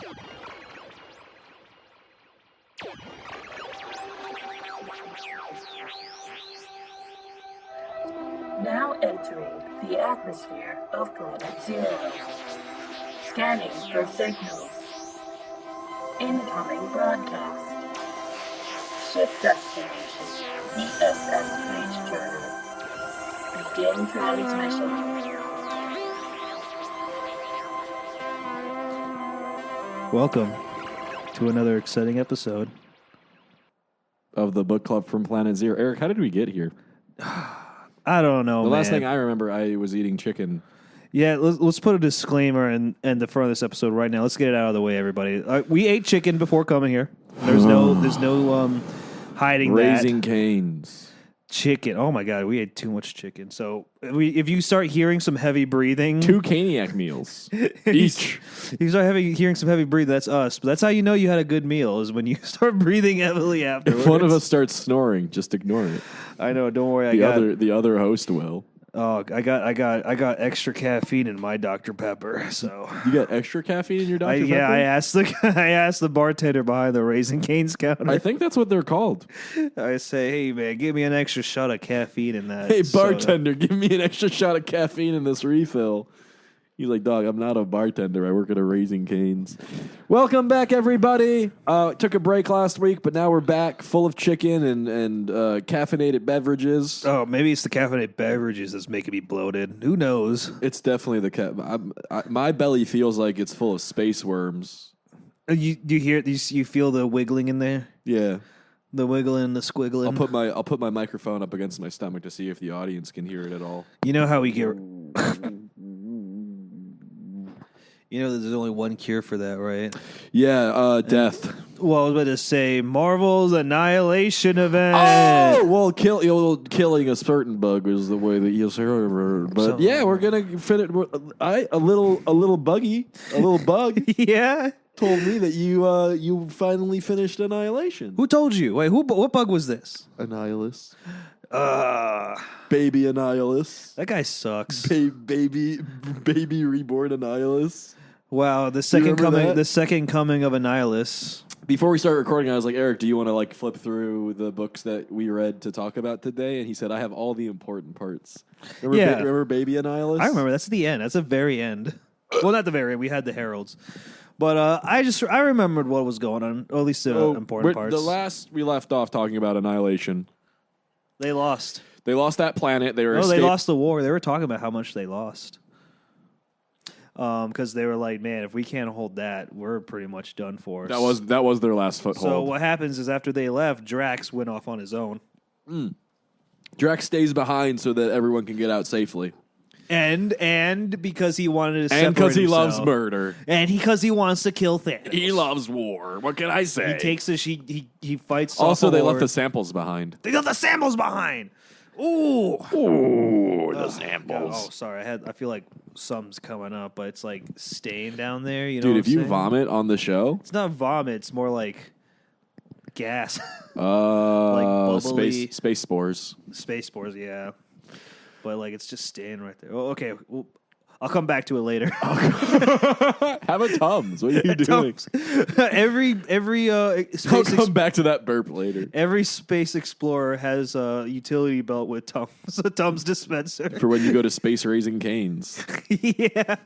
Now entering the atmosphere of Planet Zero. Scanning for signals. Incoming broadcast. Shift destination. CSS Breach Journal. Begin transmission. Welcome to another exciting episode of the book club from Planet Zero. Eric, how did we get here? I don't know, The last thing I remember, I was eating chicken. Yeah, let's put a disclaimer in the front of this episode right now. Let's get it out of the way, everybody. We ate chicken before coming here. There's no hiding Raising that. Cane's. Chicken. Oh my God, we ate too much chicken. So if you start hearing some heavy breathing, 2 Caniac meals each. You start hearing some heavy breathing. That's us. But that's how you know you had a good meal is when you start breathing heavily afterwards. If one of us starts snoring, just ignore it. I know. Don't worry. The other host will. Oh, I got extra caffeine in my Dr. Pepper. So you got extra caffeine in your Dr. Pepper? Yeah, I asked the bartender behind the Raising Cane's counter. I think that's what they're called. I say, hey man, give me an extra shot of caffeine in that. Hey bartender, give me an extra shot of caffeine in this refill. He's like, dog, I'm not a bartender. I work at a Raising Cane's. Welcome back, everybody. Took a break last week, but now we're back full of chicken and caffeinated beverages. Oh, maybe it's the caffeinated beverages that's making me bloated. Who knows? It's definitely the my belly feels like it's full of space worms. You hear? You feel the wiggling in there? Yeah. The wiggling, the squiggling. I'll put my microphone up against my stomach to see if the audience can hear it at all. You know how we get... You know there's only one cure for that, right? Yeah, death. Well, I was about to say Marvels Annihilation event. Oh, well, killing a certain bug is the way that you'll say. But yeah, we're gonna fit it. A little bug Yeah, told me that you finally finished Annihilation. Who told you? Wait, what bug was this? Annihilus. Baby Annihilus. That guy sucks. Baby reborn Annihilus. Wow, the second coming of Annihilus. Before we start recording, I was like, Eric, do you want to flip through the books that we read to talk about today? And he said, I have all the important parts. Remember Baby Annihilus? I remember. That's the end. That's the very end. Well, not the very end. We had the heralds. But I remembered what was going on, or at least the important parts. The last we left off talking about Annihilation. They lost. They lost that planet. They lost the war. They were talking about how much they lost. Because they were like, man, if we can't hold that, we're pretty much done for. That was their last foothold. So what happens is after they left, Drax went off on his own. Drax stays behind so that everyone can get out safely. And because he wanted to separate and because he himself. loves murder. And because he wants to kill Thanos. He loves war. What can I say? He takes he fights. Also, they left the samples behind. They left the samples behind. Ooh, the samples. Oh, sorry. I feel like something's coming up, but it's like staying down there. You know, dude, what if I'm you saying? vomit on the show, it's not vomit. It's more like gas. Like bubbly space spores. Space spores, yeah. But like it's just staying right there. Oh, okay. Well, I'll come back to it later. Have a Tums. What are you doing? every space I'll come back to that burp later. Every space explorer has a utility belt with Tums, a Tums dispenser for when you go to space Raising Cane's. Yeah.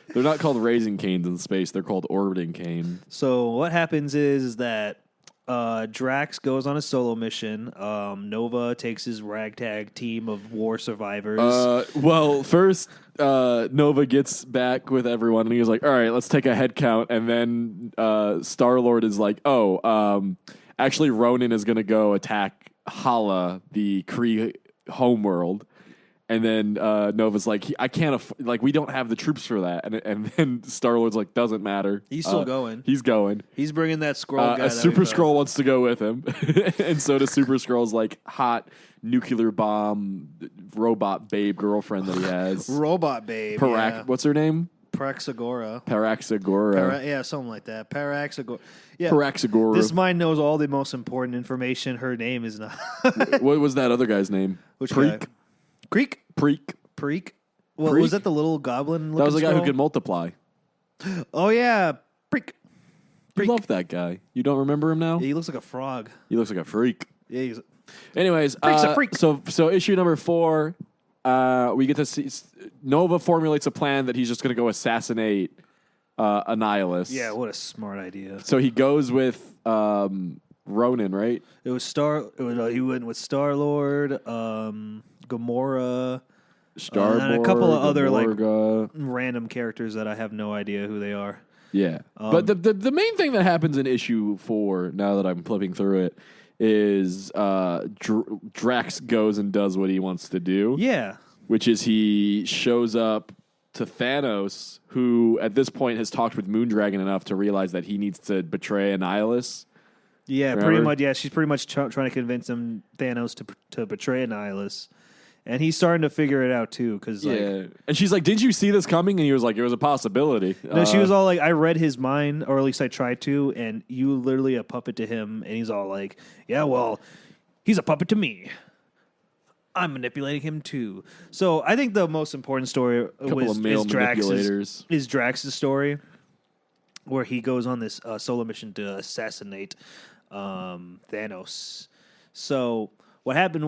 They're not called Raising Cane's in space. They're called Orbiting Cane. So what happens is that Drax goes on a solo mission. Nova takes his ragtag team of war survivors. Well, first, Nova gets back with everyone, and he's like, all right, let's take a head count. And then Star-Lord is like, actually, Ronan is going to go attack Hala, the Kree homeworld. And then Nova's like, I can't, we don't have the troops for that. And then Star-Lord's like, doesn't matter. He's still going. He's going. He's bringing that Skrull guy. A Super Skrull wants to go with him. And so does Super Skrull's hot nuclear bomb robot babe girlfriend that he has. Robot babe. Yeah. What's her name? Paraxagora. Paraxagora. Something like that. Paraxagora. Yeah. Paraxagora. This mind knows all the most important information. Her name is not. What was that other guy's name? Which Preek? guy? Preek? Well, Preek? Was that the little goblin? That was the guy skull? who could multiply. Oh, yeah. Preek. You love that guy. You don't remember him now? Yeah, he looks like a frog. He looks like a freak. Yeah, he's Anyways, Freak's a freak. So issue number 4, we get to see Nova formulates a plan that he's just going to go assassinate Annihilus. yeah. What a smart idea. So he goes with Ronan, right? He went with Star-Lord, Gamora, Starboard, and a couple of other Gamorga. random characters that I have no idea who they are. Yeah. But the main thing that happens in issue 4, now that I'm flipping through it, is Drax goes and does what he wants to do. Yeah. Which is he shows up to Thanos, who at this point has talked with Moondragon enough to realize that he needs to betray Annihilus. Yeah, Remember? pretty much. Yeah, she's pretty much trying to convince Thanos to betray Annihilus. And he's starting to figure it out, too, because, And she's like, didn't you see this coming? And he was like, it was a possibility. No, she was all like, I read his mind, or at least I tried to, and you literally a puppet to him. And he's all like, yeah, well, he's a puppet to me. I'm manipulating him, too. So I think the most important story is Drax's story, where he goes on this solo mission to assassinate Thanos. So what happened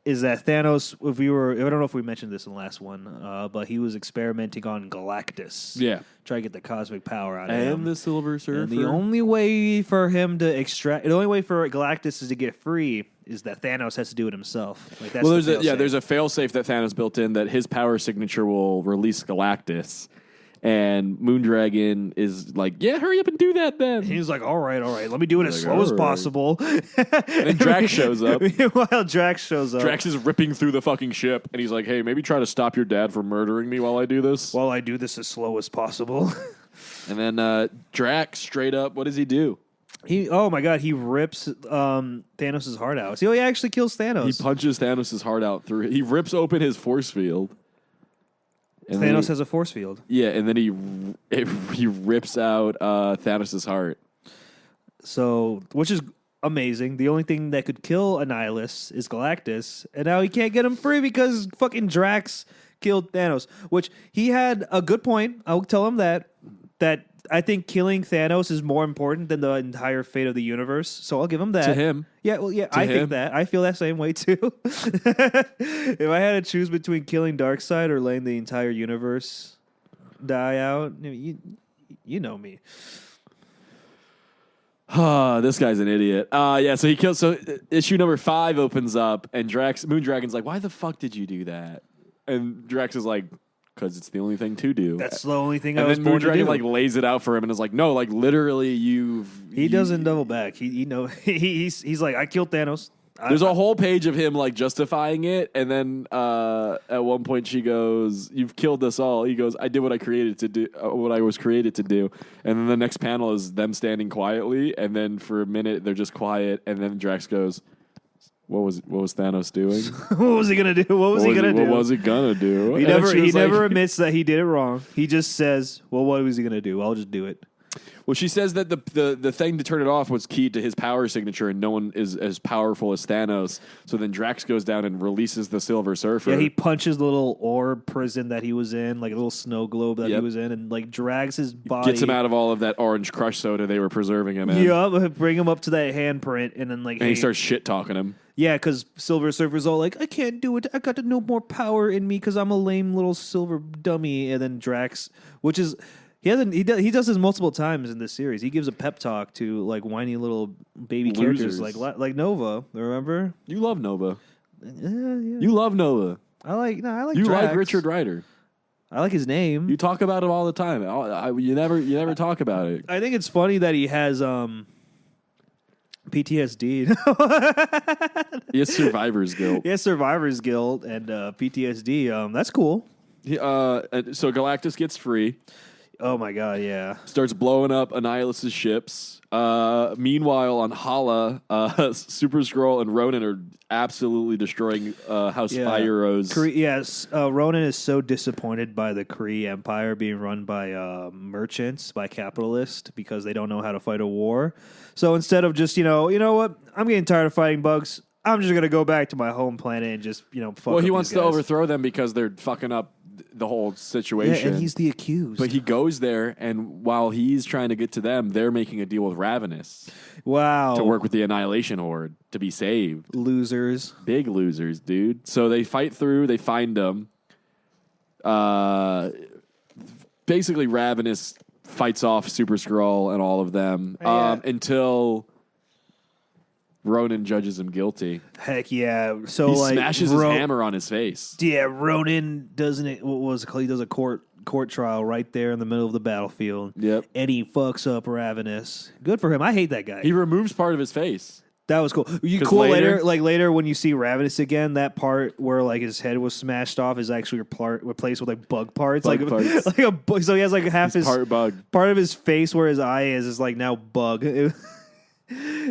is that Thanos, I don't know if we mentioned this in the last one, but he was experimenting on Galactus. Yeah. Try to get the cosmic power out of him. And the Silver Surfer. And the only way for Galactus is to get free is that Thanos has to do it himself. Like that's there's a failsafe that Thanos built in that his power signature will release Galactus. And Moondragon is like, yeah, hurry up and do that then. He's like, all right, let me do it as slow as possible. And then Drax shows up. Meanwhile, Drax shows up. Drax is ripping through the fucking ship, and he's like, hey, maybe try to stop your dad from murdering me while I do this. While I do this as slow as possible. And then Drax, straight up, what does he do? He rips Thanos' heart out. So he actually kills Thanos. He punches Thanos' heart out through it. He rips open his force field. And Thanos has a force field. Yeah, and then he rips out Thanos' heart. So, which is amazing. The only thing that could kill Annihilus is Galactus, and now he can't get him free because fucking Drax killed Thanos. Which he had a good point. I'll tell him that I think killing Thanos is more important than the entire fate of the universe. So I'll give him that. To him. Yeah, well, yeah, I think that. I feel that same way too. If I had to choose between killing Darkseid or letting the entire universe die out, you know me. This guy's an idiot. So he kills. So issue number 5 opens up, and Moondragon's like, "Why the fuck did you do that?" And Drax is like, because it's the only thing to do. That's the only thing and I was born to do. And then Moondragon lays it out for him and is like, no, literally He doesn't double back. He's like, I killed Thanos. There's a whole page of him justifying it, and then at one point she goes, "You've killed us all." He goes, "I did what I created to do, what I was created to do." And then the next panel is them standing quietly, and then for a minute they're just quiet, and then Drax goes, What was Thanos doing? What was he gonna do? What was he gonna do? He never admits that he did it wrong. He just says, "Well, what was he gonna do? I'll just do it." Well, she says that the thing to turn it off was keyed to his power signature, and no one is as powerful as Thanos. So then Drax goes down and releases the Silver Surfer. Yeah, he punches the little orb prison that he was in, like a little snow globe that he was in, and drags his body. Gets him out of all of that orange crush soda they were preserving him in. Yeah, bring him up to that handprint, and then he starts shit talking him. Yeah, because Silver Surfer's all like, I can't do it. I got no more power in me because I'm a lame little silver dummy. And then Drax, which is he does this multiple times in this series. He gives a pep talk to whiny little baby characters like Nova. Remember? You love Nova. Yeah. You love Nova. I like you Drax. like Richard Rider. I like his name. You talk about him all the time. You never talk about it. I think it's funny that he has PTSD. He has Survivor's Guilt. He has Survivor's Guilt and PTSD. That's cool. So Galactus gets free. Oh my god, yeah. Starts blowing up Annihilus' ships. Meanwhile, on Hala, Super Skrull and Ronan are absolutely destroying House Fyro's. Ronan is so disappointed by the Kree Empire being run by merchants, by capitalists, because they don't know how to fight a war. So instead of just, you know what? I'm getting tired of fighting bugs. I'm just going to go back to my home planet and just, fuck up Well, he wants these guys. to overthrow them because they're fucking up the whole situation. Yeah, and he's the accused. But he goes there, and while he's trying to get to them, they're making a deal with Ravenous wow. to work with the Annihilation Horde to be saved. Losers. Big losers, dude. So they fight through, they find them. Basically, Ravenous fights off Super Skrull and all of them until Ronan judges him guilty. Heck yeah! So He like smashes his hammer on his face. Yeah, Ronan doesn't it? What was it called? He does a court trial right there in the middle of the battlefield. Yep. And he fucks up Ravenous. Good for him. I hate that guy. He removes part of his face. That was cool. You 'Cause cool later- later when you see Ravenous again, that part where like his head was smashed off is actually replaced with like bug parts. Bug like parts. like a bug. So he has like half his Part bug. part of his face where his eye is like now bug.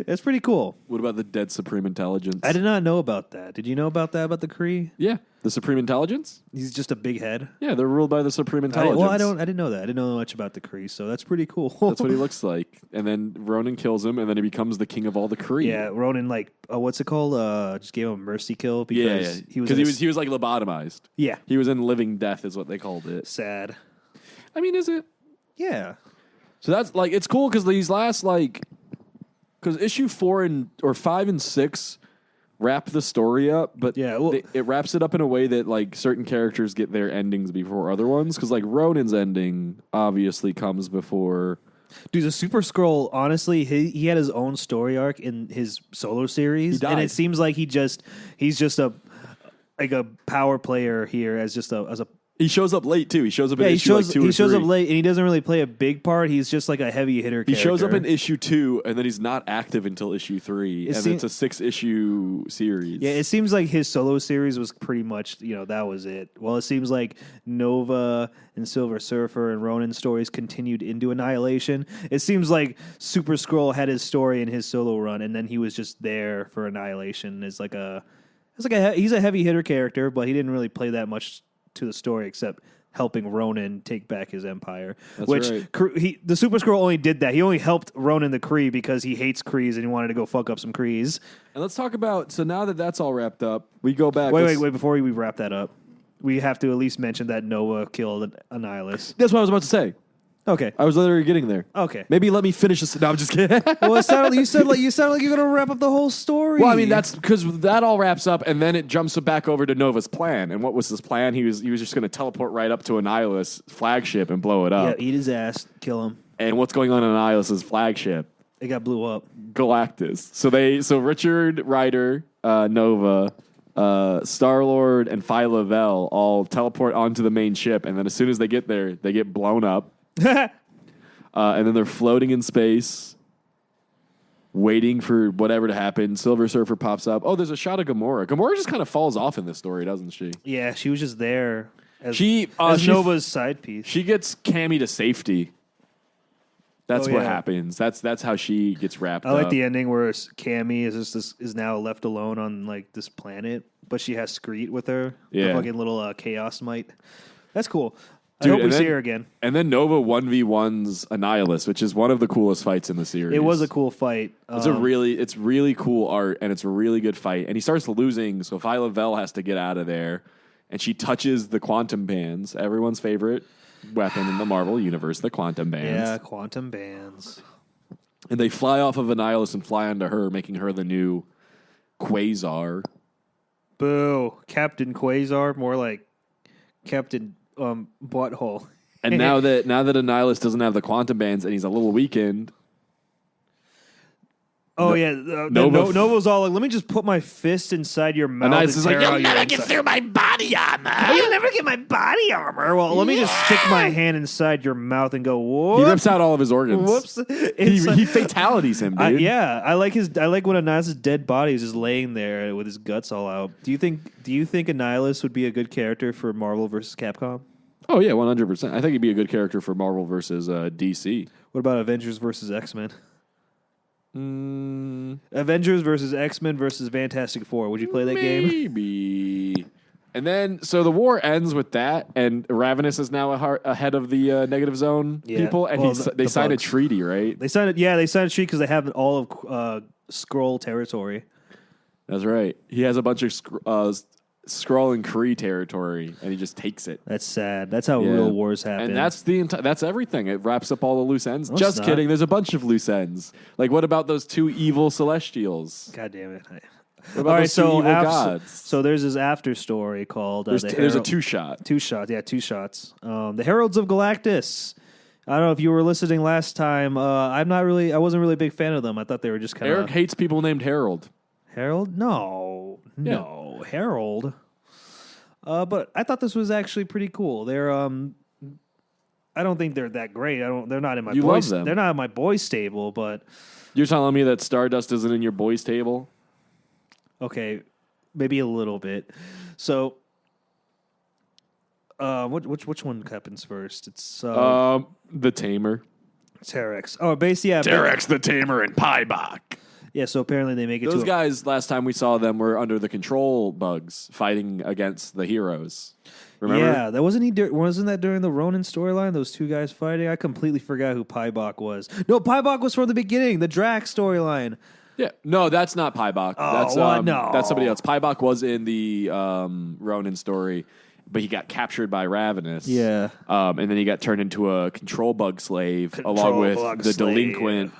That's pretty cool. What about the dead Supreme Intelligence? I did not know about that. Did you know about that about the Kree? Yeah, the Supreme Intelligence. He's just a big head. Yeah, they're ruled by the Supreme Intelligence. I didn't know that. I didn't know much about the Kree, so that's pretty cool. That's what he looks like. And then Ronan kills him, and then he becomes the king of all the Kree. Yeah, Ronan like what's it called? Just gave him a mercy kill because he was like lobotomized. Yeah, He was in living death, is what they called it. sad. I mean, is it? Yeah, So that's like it's cool because these last because issue 5 and 6 wrap the story up, but Yeah, well- it wraps it up in a way that like certain characters get their endings before other ones. Because like Ronan's ending obviously comes before. dude, the Super Skrull. Honestly, he had his own story arc in his solo series, He died. and it seems like he's just a power player here as a. He shows up late too. He shows up in Yeah, issue 2 he or shows 3. up late, and he doesn't really play a big part. He's just like a heavy hitter. He shows up in issue 2, and then he's not active until issue 3, and it's a 6-issue series. Yeah, it seems like his solo series was pretty much, that was it. Well, it seems like Nova and Silver Surfer and Ronin stories continued into Annihilation. It seems like Super Skrull had his story in his solo run, and then he was just there for Annihilation. He's a heavy hitter character, but he didn't really play that much to the story except helping Ronan take back his empire. That's which right. the Super Skrull only did that. He only helped Ronan the Kree because he hates Krees and he wanted to go fuck up some Krees. And let's talk about, so now that that's all wrapped up, we go back. Wait, before we wrap that up, we have to at least mention that Nova killed Annihilus. That's what I was about to say. Okay. I was literally getting there. Okay. Maybe let me finish this. No, I'm just kidding. Well, you sounded like you're gonna wrap up the whole story. Well, I mean, that's because that all wraps up, and then it jumps back over to Nova's plan. And what was his plan? He was just going to teleport right up to Annihilus' flagship and blow it up. eat his ass, kill him. And what's going on Annihilus' flagship? It got blew up. Galactus. So Richard Rider, Nova, Star-Lord, and Phyla-Vell all teleport onto the main ship, and then as soon as they get there, they get blown up. And then they're floating in space, waiting for whatever to happen. Silver Surfer pops up. Oh, there's a shot of Gamora. Gamora just kind of falls off in this story, doesn't she? Yeah, she was just there as As Nova's side piece. She gets Cammy to safety. That's Oh, what yeah. happens. That's how she gets wrapped I up. like the ending where Cammy is now left alone on like this planet, but she has Screet with her. Yeah. The fucking little chaos mite. That's cool. Dude, I hope we and see then- her again. And then Nova 1v1s Annihilus, which is one of the coolest fights in the series. It was a cool fight. It's really cool art, and it's a really good fight. And he starts losing, so Phyla-Vell has to get out of there. And she touches the quantum bands, everyone's favorite weapon in the Marvel universe, the quantum bands. Yeah, quantum bands. And they fly off of Annihilus and fly onto her, making her the new Quasar. Boo. Captain Quasar, more like Captain Butthole. And now that Annihilus doesn't have the quantum bands and he's a little weakened, Oh, yeah. Nova- Nova's all like, let me just put my fist inside your mouth. Annihilus and is like, tear "You'll out your never get inside." through my body armor. You'll never get my body armor. Well, let me just stick my hand inside your mouth and go, whoops. He rips out all of his organs. Whoops. He fatalities him, dude. Yeah, I like when Annihilus' dead body is just laying there with his guts all out. Do you think Annihilus would be a good character for Marvel versus Capcom? Oh, yeah, 100%. I think he'd be a good character for Marvel versus DC. What about Avengers versus X-Men? Avengers versus X-Men versus Fantastic Four. Would you play that game? Maybe. And then, so the war ends with that, and Ravenous is now ahead of the Negative Zone Yeah. people, and Well, they the signed a bugs. treaty, right? They signed it. Yeah, they signed a treaty because they have all of Skrull territory. That's right. He has a bunch of Skrull and Kree territory, and he just takes it. That's sad. That's how real wars happen. And that's everything. It wraps up all the loose ends. No, just it's kidding. not. There's a bunch of loose ends. Like, what about those 2 evil Celestials? God damn it. What about those 2 evil gods? So there's this after story called There's a 2-shot. 2 shots. Yeah, 2 shots. The Heralds of Galactus. I don't know if you were listening last time. I wasn't really a big fan of them. I thought they were just kind of. Eric hates people named Harold. Harold? No, Harold. But I thought this was actually pretty cool. They're I don't think they're that great. They're not in my love them. They're not in my boys stable, but You're telling me that Stardust isn't in your boys' table? okay, maybe a little bit. So which one happens first? It's The Tamer. Terex. Oh, basically, yeah. Terex the Tamer and Piebok. Yeah, so apparently they make it Those to guys, last time we saw them, were under the control bugs fighting against the heroes. Remember? Yeah, that wasn't that during the Ronin storyline? Those 2 guys fighting. I completely forgot who Piebok was. No, Piebok was from the beginning, the Drax storyline. Yeah. No, that's not Piebok. Oh, no. That's somebody else. Piebok was in the Ronin story, but he got captured by Ravenous. Yeah. And then he got turned into a control bug slave along with the delinquent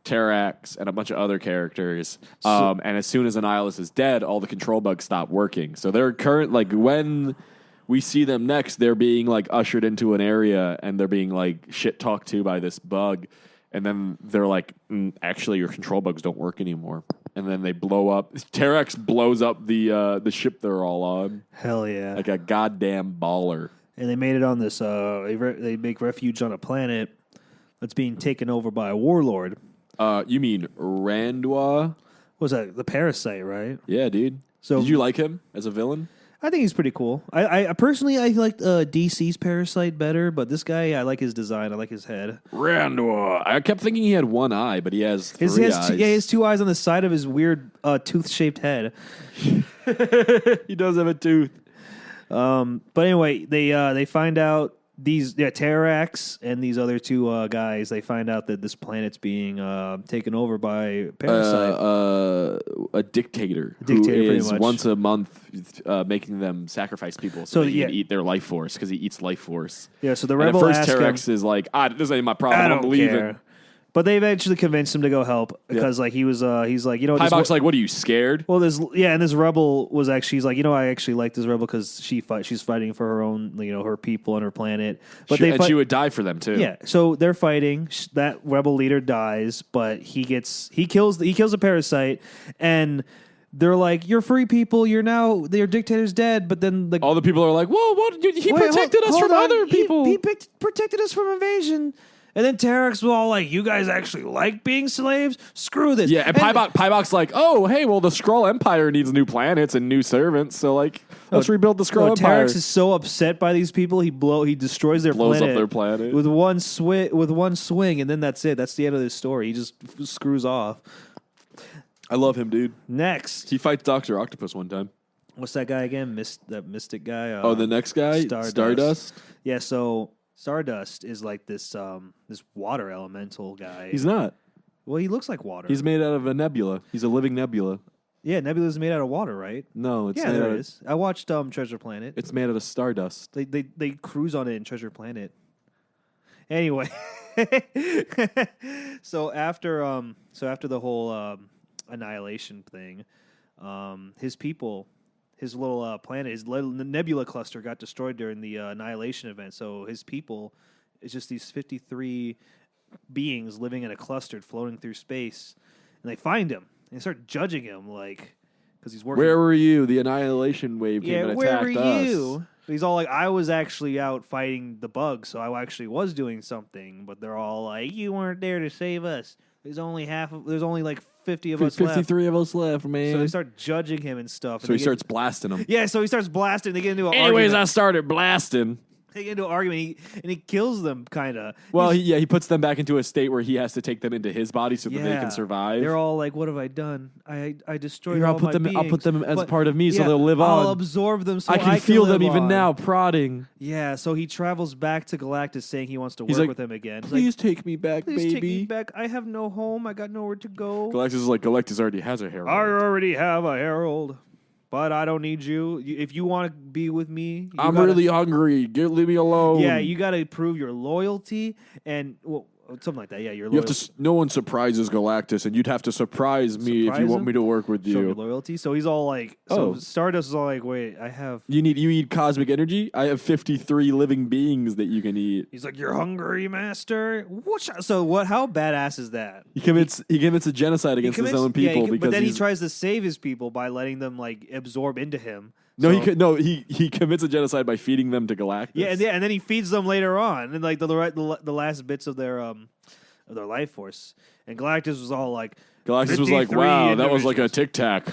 Terax and a bunch of other characters. And as soon as Annihilus is dead, all the control bugs stop working. So they're when we see them next, they're being like ushered into an area and they're being like shit talked to by this bug. And then they're like, actually, your control bugs don't work anymore. And then they blow up. Terax blows up the ship they're all on. Hell yeah. Like a goddamn baller. And they made it on this, they make refuge on a planet that's being taken over by a warlord. You mean Randwa? What was that? The Parasite, right? Yeah, dude. So did you like him as a villain? I think he's pretty cool. I personally liked DC's Parasite better, but this guy, I like his design. I like his head. Randwa. I kept thinking he had 1 eye, but he has 3 eyes. He has 2 eyes on the side of his weird tooth-shaped head. He does have a tooth. But anyway, they find out Terax and these other 2 guys. They find out that this planet's being taken over by Parasite, a dictator pretty who is much. once a month making them sacrifice people so they can eat their life force because he eats life force. Yeah, so the and rebel at first ask Terex him, is like, this ain't my problem. I I'm don't leaving. care. But they eventually convinced him to go help because he's like, Piebok's like, what are you, scared? Well, and this rebel was actually, he's like, I actually like this rebel because she's fighting for her own, her people on her planet. But she would die for them too. Yeah, so they're fighting. That rebel leader dies, but he kills the Parasite, and they're like, "You're free people. Your dictator's dead." But then all the people are like, "Whoa, what? He protected us from other people. He protected us from invasion." And then Terex was all like, "You guys actually like being slaves? Screw this." Yeah, and Piebok's like, "Oh, hey, well, the Skrull Empire needs new planets and new servants, so like, let's rebuild the Skrull Empire." Terex is so upset by these people, he destroys their blows planet. up their planet with one swing, and then that's it. That's the end of this story. He just screws off. I love him, dude. Next, he fights Dr. Octopus one time. What's that guy again? That mystic guy? The next guy? Stardust? Yeah, so Stardust is like this water elemental guy. He's not. Well, he looks like water. He's made out of a nebula. He's a living nebula. Yeah, nebula's made out of water, right? No, it's there it is. I watched Treasure Planet. It's made out of stardust. They cruise on it in Treasure Planet. Anyway, so after the whole Annihilation thing, his people. His little planet, his little nebula cluster got destroyed during the Annihilation event. So his people is just these 53 beings living in a cluster floating through space. And they find him. And they start judging him, because he's working. Where were you? The Annihilation wave came and attacked us. Where were you? He's all like, I was actually out fighting the bugs, so I actually was doing something. But they're all like, you weren't there to save us. There's only like 50 of us left. 53 of us left, man. So they start judging him and stuff. So he starts blasting them. Yeah, so he starts blasting. They get into an Anyways, argument. I started blasting. They get into an argument, and he kills them, kind of. Well, he puts them back into a state where he has to take them into his body so that they can survive. They're all like, what have I done? I destroyed Here, all my beings. I'll put them as part of me so they'll live on. I'll absorb them so I can feel them live even on. now, prodding. Yeah, so he travels back to Galactus saying he wants to work with him again. Please take me back, baby. Please take me back. I have no home. I got nowhere to go. Galactus is like, Galactus already has a herald. I already have a herald. but I don't need you. If you want to be with me, I'm really hungry. Leave me alone. Yeah, you got to prove your loyalty and something like that. Yeah, your loyalty. No one surprises Galactus, and you'd have to surprise me if you want me to work with Show me you. loyalty. So he's all like, Stardust is all like, wait, I have. You need cosmic energy. I have 53 living beings that you can eat. He's like, you're hungry, master. So what? How badass is that? He commits a genocide against his own people because. But then he tries to save his people by letting them like absorb into him. He commits a genocide by feeding them to Galactus. Yeah, and then he feeds them later on, and like the last bits of their life force. And Galactus was all like, Galactus was like, wow, that was like a Tic Tac.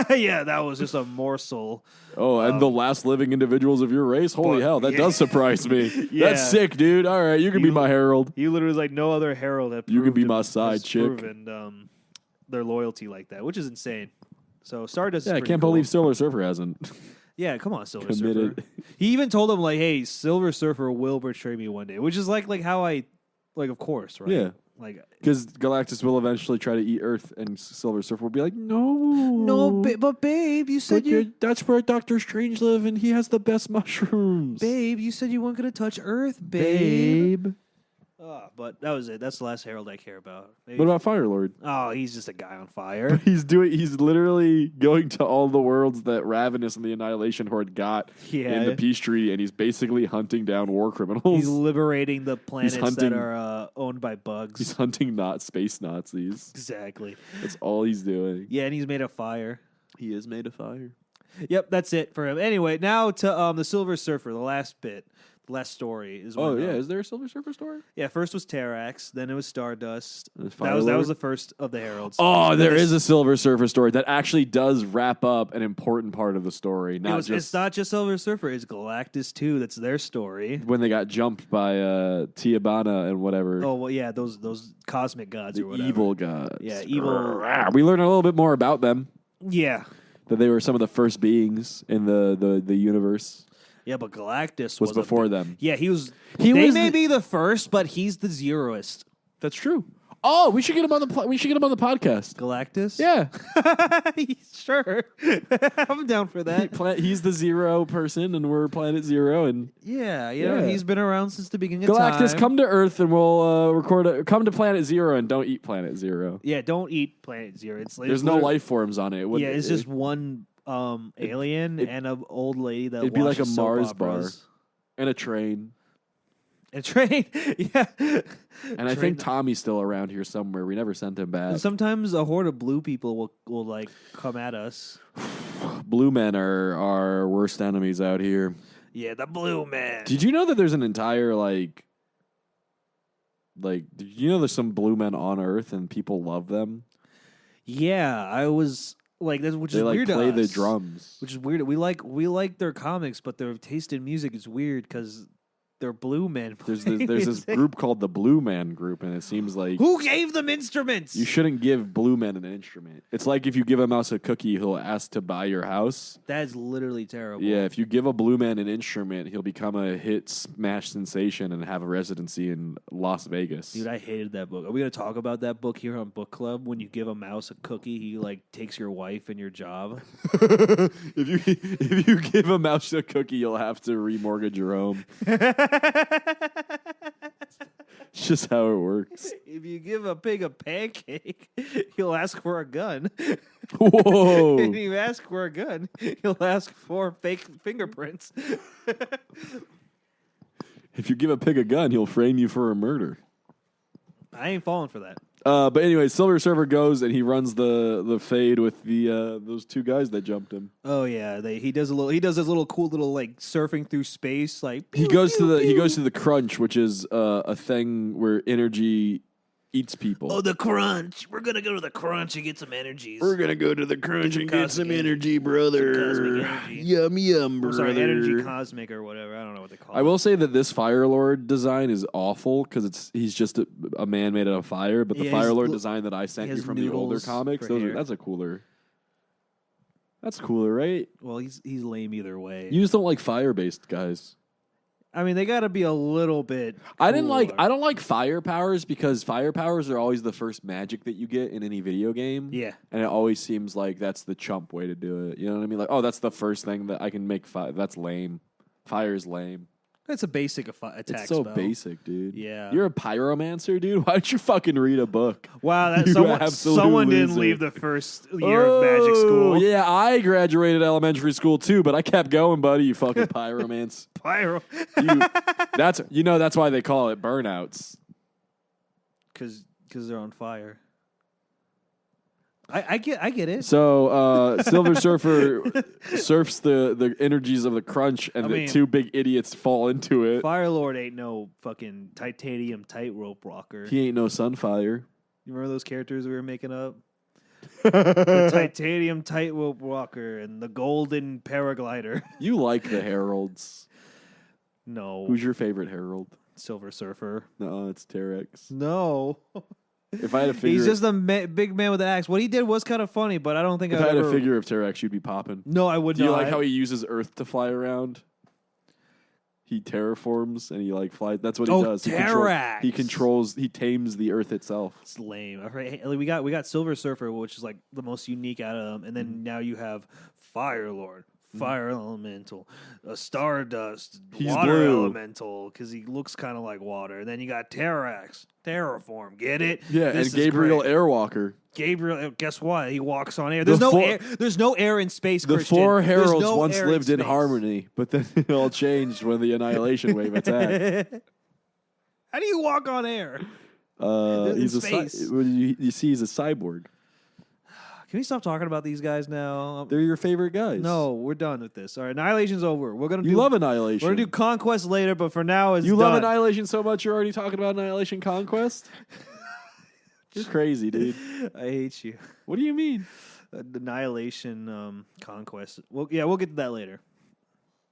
Yeah, that was just a morsel. Oh, and the last living individuals of your race? Holy hell, that does surprise me. Yeah. That's sick, dude. All right, you can be my herald. You literally was like, no other herald had You can be my side chick. proven their loyalty like that, which is insane. So Stardust. Yeah, is I can't cool. believe Silver Surfer hasn't. Yeah, come on, Silver Committed. Surfer. He even told him like, "Hey, Silver Surfer will betray me one day," which is like how I, like, of course, right? Yeah, like because Galactus will eventually try to eat Earth, and Silver Surfer will be like, "No, but babe, you said that's where Doctor Strange live, and he has the best mushrooms." Babe, you said you weren't gonna touch Earth, babe. Babe. But that was it. That's the last herald I care about. Maybe. What about Firelord? Oh, he's just a guy on fire. He's literally going to all the worlds that Ravenous and the Annihilation Horde got in the Peace Treaty, and he's basically hunting down war criminals. He's liberating the planets that are owned by bugs. He's hunting space Nazis. Exactly. That's all he's doing. Yeah, and he's made of fire. He is made of fire. Yep, that's it for him. Anyway, now to the Silver Surfer, the last bit. Last story is. Oh yeah, is there a Silver Surfer story? Yeah, first was Terrax, then it was Stardust. That Firelord? was the first of the heralds. Oh, there is a Silver Surfer story that actually does wrap up an important part of the story. It's not just Silver Surfer; it's Galactus too. That's their story. When they got jumped by Tiabana and whatever. Oh well, yeah, those cosmic gods or whatever. Evil gods. Yeah, evil. We learned a little bit more about them. Yeah, that they were some of the first beings in the universe. Yeah, but Galactus was before them. Yeah, he was. They may be the first, but he's the zeroist. That's true. Oh, we should get him on the podcast. Galactus? Yeah. Sure. I'm down for that. He's the zero person, and we're Planet Zero, and yeah, he's been around since the beginning of time. Galactus, come to Earth, and we'll come to Planet Zero, and don't eat Planet Zero. Yeah, don't eat Planet Zero. There's no life forms on it. It's just one alien and an old lady that it'd be like a Mars bar and a train. A train, yeah. And I think Tommy's still around here somewhere. We never sent him back. And sometimes a horde of blue people will like come at us. Blue men are our worst enemies out here. Yeah, the blue men. Did you know that there's an entire like did you know there's some blue men on Earth and people love them? Yeah, I was like that's which is weird. They play to us, the drums, which is weird. We like their comics, but their taste in music is weird because they're blue men. There's this group called the Blue Man Group, and it seems like who gave them instruments? You shouldn't give blue men an instrument. It's like if you give a mouse a cookie, he'll ask to buy your house. That is literally terrible. Yeah, if you give a blue man an instrument, he'll become a hit smash sensation and have a residency in Las Vegas. Dude, I hated that book. Are we gonna talk about that book here on Book Club? When you give a mouse a cookie, he like takes your wife and your job. If you give a mouse a cookie, you'll have to remortgage your home. It's just how it works. If you give a pig a pancake, he'll ask for a gun. Whoa! If you ask for a gun, he'll ask for fake fingerprints. If you give a pig a gun, he'll frame you for a murder. I ain't falling for that. But anyway, Silver Surfer goes and he runs the fade with the those two guys that jumped him. Oh yeah, he does this little cool little like surfing through space like he goes to the crunch, which is a thing where energy eats people. Oh, the crunch! We're gonna go to the crunch and get some energies. We're gonna go to the crunch and get some energy, brother. Some cosmic energy. Yum, brother. Sorry, energy cosmic or whatever. I don't know what they call it. I will say that this Firelord design is awful because he's just a man made out of fire. But the Firelord design that I sent you from the older comics, that's cooler. That's cooler, right? Well, he's lame either way. You just don't like fire-based guys. I mean, they got to be a little bit. I don't cooler. like fire powers because fire powers are always the first magic that you get in any video game. Yeah. And it always seems like that's the chump way to do it. You know what I mean? Like, oh, that's the first thing that I can make fire. That's lame. Fire's lame. That's a basic attack It's so spell. basic, dude. Yeah. You're a pyromancer, dude? Why don't you fucking read a book? Wow, that You someone absolute didn't loser. leave the first year of magic school. Yeah, I graduated elementary school too, but I kept going, buddy. You fucking pyromance. Pyro. That's why they call it burnouts. Because they're on fire. I get it. So Silver Surfer surfs the energies of the crunch, and the mean- two big idiots fall into it. Fire Lord ain't no fucking titanium tightrope rocker. He ain't no Sunfire. You remember those characters we were making up? The titanium tightrope rocker and the golden paraglider. You like the heralds. No. Who's your favorite herald? Silver Surfer? No, it's Terex. No. If I had a figure, He's just a big man with an axe. What he did was kind of funny, but I don't think if I've I had ever... a figure of Terex, you'd be popping. No, I would Do you not. like how he uses Earth to fly around? He terraforms and he like flies. That's what he does. Terrax. He tames the Earth itself. It's lame. All right, we got Silver Surfer, which is like the most unique out of them, and then Mm-hmm. now you have Fire Lord, Fire Elemental, a Stardust, He's Water blue. Elemental, because he looks kind of like water. And then you got Terrax, Terraform. Get it? Yeah, This and is Gabriel great. Airwalker. Gabriel, guess what? He walks on air. The There's no four- air. There's no air in space. The Christian. four There's heralds no once air lived in space. harmony, but then it all changed when the Annihilation Wave attacked. How do you walk on air? He's space. you see, he's a cyborg. Can we stop talking about these guys now? They're your favorite guys. No, we're done with this. All right, Annihilation's over. We're gonna You love Annihilation. We're gonna do Conquest later, but for now, it's You done. love Annihilation so much you're already talking about Annihilation Conquest? You're crazy, dude. I hate you. What do you mean? Annihilation Conquest. Well, yeah, we'll get to that later.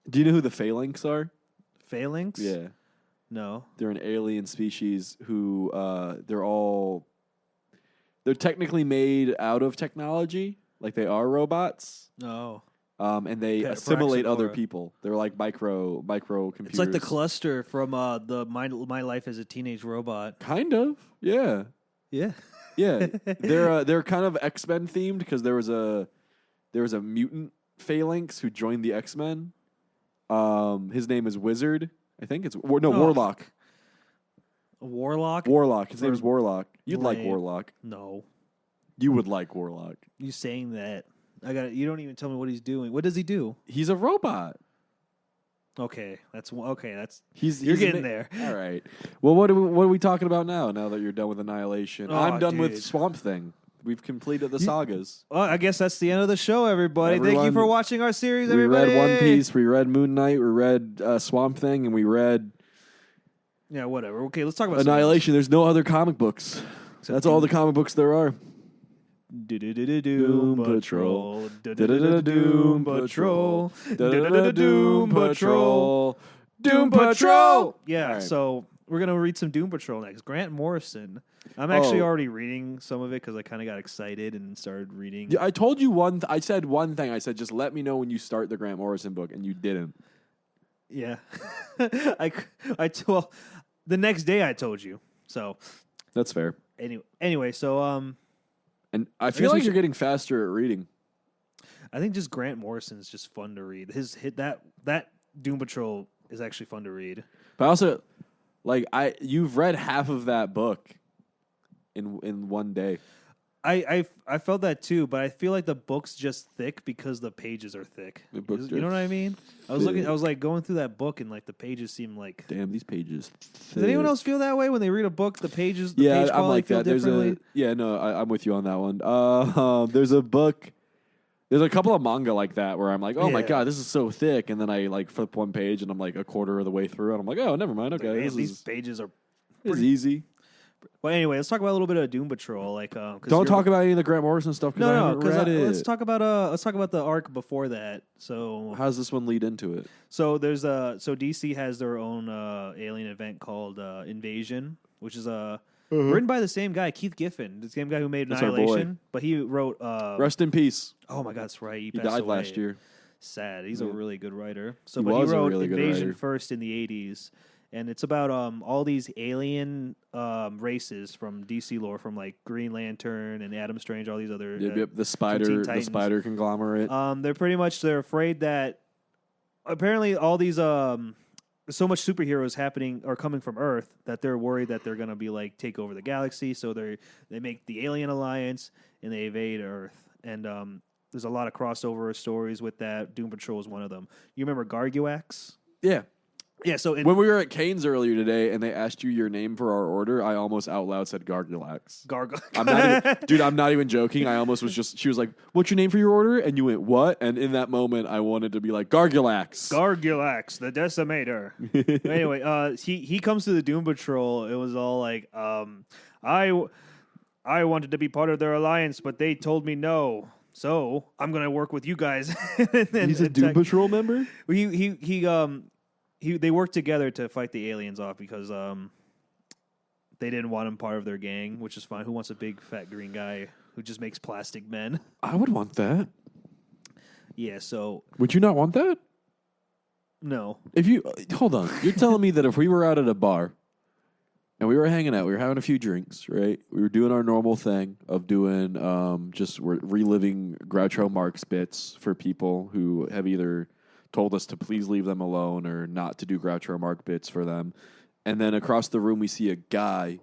Do you know who the Phalanx are? Phalanx? Yeah. No. They're an alien species who they're technically made out of technology, like they are robots, No. and they assimilate other Praxagora. people. They're like micro computers. It's like the cluster from the My Life as a Teenage Robot. Kind of, yeah, Yeah. yeah. They're kind of X-Men themed because there was a mutant Phalanx who joined the X-Men. His name is Wizard. I think it's Warlock. A Warlock? Warlock. His name is Warlock. You'd like Lame. Warlock. No. You would like Warlock. You saying that? You don't even tell me what he's doing. What does he do? He's a robot. Okay, that's You're He's getting there. All right. Well, what are we talking about now? Now that you're done with Annihilation, Oh, I'm done with dude. Swamp Thing. We've completed the sagas. Well, I guess that's the end of the show, everybody. Thank you Everyone, for watching our series, We everybody. read One Piece. We read Moon Knight. We read Swamp Thing, and we read Yeah, whatever. Okay, let's talk about Annihilation. There's no other comic books. That's all the comic books there are. Doom Patrol. Doom Patrol. Doom Patrol. Doom Patrol. Yeah, All right. so we're going to read some Doom Patrol next. Grant Morrison. I'm actually Oh. already reading some of it because I kind of got excited and started reading. Yeah, I told you I said one thing. I said, just let me know when you start the Grant Morrison book, and you didn't. Yeah. Well, the next day I told you. So That's fair. anyway, so And I guess feel we like you're should- getting faster at reading. I think just Grant Morrison is just fun to read. His hit that Doom Patrol is actually fun to read. But also, like you've read half of that book in one day. I felt that too, but I feel like the book's just thick because the pages are thick. The book's You know what I mean? I was thick. like going through that book and like the pages seem like. Damn, these pages. Does anyone else feel that way when they read a book? The page Yeah, quality I'm like feel that. There's differently. I'm with you on that one. There's a book. There's a couple of manga like that where I'm like, oh my Yeah. god, this is so thick, and then I like flip one page and I'm like a quarter of the way through, and I'm like, oh, never mind. Okay, Man, this these is pages are. easy. Well, anyway, let's talk about a little bit of Doom Patrol. Like, 'cause Don't you're- talk about any of the Grant Morrison stuff because I No, haven't because read it. let's talk about the arc before that. So How does this one lead into it? So there's so DC has their own alien event called Invasion, which is written by the same guy, Keith Giffen, the same guy who made That's our boy. Annihilation. But he wrote Rest in peace. oh my god, that's right, He passed died away. last year. sad. He's a really good writer. So, He but he was a wrote really good Invasion writer. first in the 80s. And it's about all these alien races from DC lore, from like Green Lantern and Adam Strange, all these other Yep, the Teen the Titans. spider conglomerate. they're afraid that apparently all these so much superheroes happening are coming from Earth that they're worried that they're gonna be like take over the galaxy. So they make the Alien Alliance and they invade Earth. And there's a lot of crossover stories with that. Doom Patrol is one of them. You remember Garguax? Yeah. Yeah. So When we were at Cane's earlier today and they asked you your name for our order, I almost out loud said Gargulax. I'm not even joking. I almost was she was like, "What's your name for your order?" And you went, "What?" And in that moment, I wanted to be like, Gargulax. Gargulax, the Decimator. Anyway, he comes to the Doom Patrol. It was all like, I wanted to be part of their alliance, but they told me no. So I'm gonna work with you guys. He's a Doom Patrol member? They worked together to fight the aliens off because they didn't want him part of their gang, which is fine. Who wants a big fat green guy who just makes plastic men? I would want that. Yeah. So Would you not want that? no. If you hold on, you're telling me that if we were out at a bar and we were hanging out, we were having a few drinks, right? We were doing our normal thing of doing we're reliving Groucho Marx bits for people who have either told us to please leave them alone or not to do Groucho Marx bits for them. And then across the room we see a guy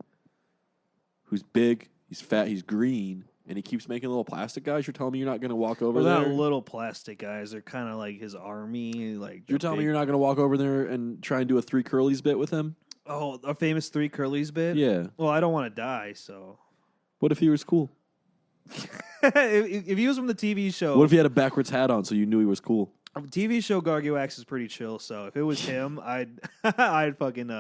who's big, he's fat, he's green, and he keeps making little plastic guys. You're telling me you're not going to walk over They're there? not little plastic guys. They're kind of like his army. Like You're telling me you're not going to walk over there and try and do a Three Curlies bit with him? Oh, a famous Three Curlies bit? Yeah. Well, I don't want to die, so. What if he was cool? if he was from the TV show. What if he had a backwards hat on so you knew he was cool? TV show Garguax is pretty chill, so if it was him, I'd fucking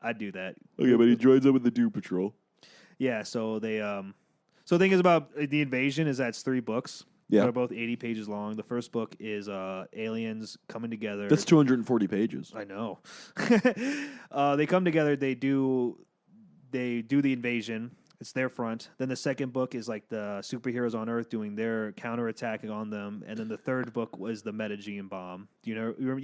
I'd do that. Okay, but he joins up with the Doom Patrol. Yeah, so they so the thing is about the invasion is that it's 3 books. Yeah. They're both 80 pages long. The first book is aliens coming together. That's 240 pages. I know. They come together, they do the invasion. It's their front. Then the second book is like the superheroes on Earth doing their counterattacking on them. And then the third book was the metagene bomb. Do you know?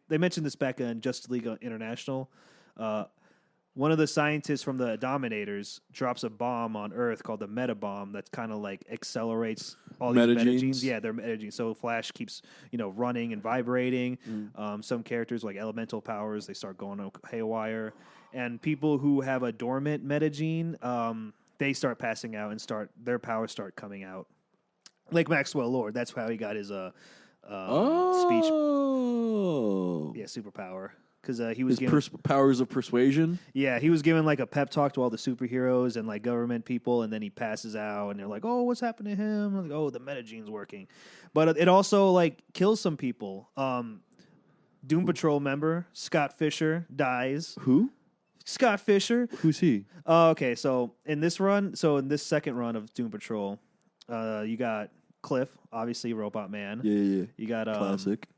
They mentioned this back in Justice League International. One of the scientists from the Dominators drops a bomb on Earth called the meta bomb that kind of like accelerates all these metagenes. Yeah, they're metagenes. So Flash keeps running and vibrating. Some characters like elemental powers, they start going haywire. And people who have a dormant metagene, they start passing out and their powers start coming out. Like Maxwell Lord, that's how he got his speech. Yeah, superpower. Because he was given powers of persuasion. Yeah, he was given like a pep talk to all the superheroes and like government people, and then he passes out, and they're like, "Oh, what's happened to him?" Like, "Oh, the metagene's working," but it also like kills some people. Doom Patrol member Scott Fisher dies. Who? Scott Fisher. Who's he? Okay, so in this second run of Doom Patrol, you got Cliff, obviously Robot Man. Yeah. You got classic.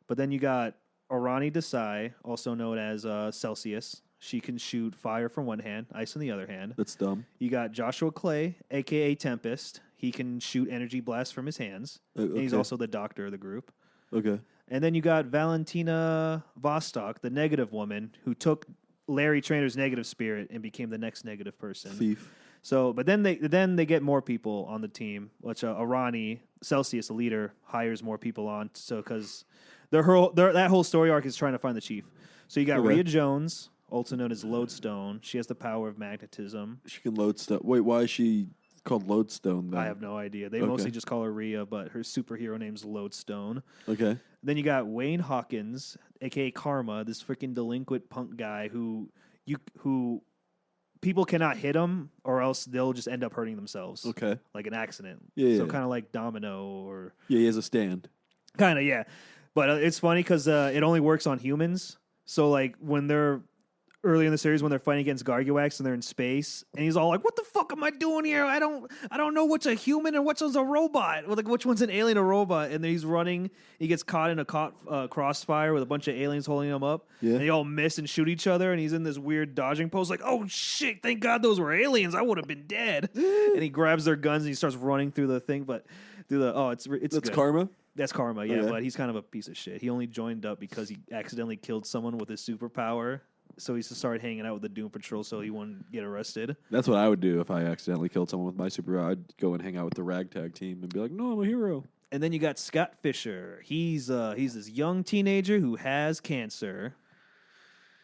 But then you got Arani Desai, also known as Celsius. She can shoot fire from one hand, ice in the other hand. That's dumb. You got Joshua Clay, a.k.a. Tempest. He can shoot energy blasts from his hands. Okay. And he's also the doctor of the group. Okay. And then you got Valentina Vostok, the negative woman, who took Larry Trainor's negative spirit and became the next negative person. Thief. So, but then they get more people on the team, which Arani, Celsius, the leader, hires more people on. So, because that whole story arc is trying to find the chief. So you got Rhea Jones, also known as Lodestone. She has the power of magnetism. She can load stuff. Wait, why is she called Lodestone then? I have no idea. They mostly just call her Rhea, but her superhero name's Lodestone. Okay. Then you got Wayne Hawkins, a.k.a. Karma, this freaking delinquent punk guy who people cannot hit him or else they'll just end up hurting themselves. Okay. Like an accident. Yeah. So kind of like Domino or... Yeah, he has a stand. Kind of, yeah. But it's funny because it only works on humans. So like when they're early in the series when they're fighting against Garguax and they're in space, and he's all like, "What the fuck am I doing here? I don't know what's a human and what's a robot. Like which one's an alien or robot?" And then he's running. He gets caught in a crossfire with a bunch of aliens holding him up. Yeah. And they all miss and shoot each other, and he's in this weird dodging pose, like, "Oh shit! Thank God those were aliens. I would have been dead." And he grabs their guns and he starts running through the thing, but it's That's good. Karma. That's Karma, yeah, Okay. but he's kind of a piece of shit. He only joined up because he accidentally killed someone with his superpower. So he started hanging out with the Doom Patrol so he wouldn't get arrested. That's what I would do if I accidentally killed someone with my superpower. I'd go and hang out with the ragtag team and be like, "No, I'm a hero." And then you got Scott Fisher. He's this young teenager who has cancer.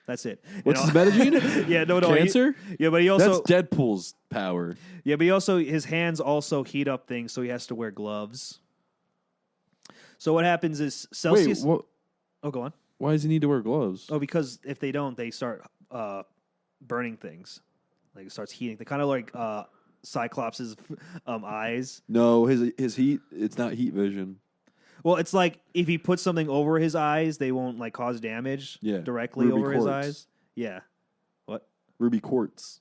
That's it. What's his metagene? Yeah, no, Cancer? Yeah, but he also That's Deadpool's power. Yeah, but he also his hands also heat up things, so he has to wear gloves. So what happens is Celsius. Wait, what? Oh, go on. Why does he need to wear gloves? Oh, because if they don't, they start burning things. Like it starts heating. They kind of like Cyclops' eyes. No, his heat. It's not heat vision. Well, it's like if he puts something over his eyes, they won't like cause damage directly Ruby over his quartz. eyes. Yeah. What? Ruby quartz.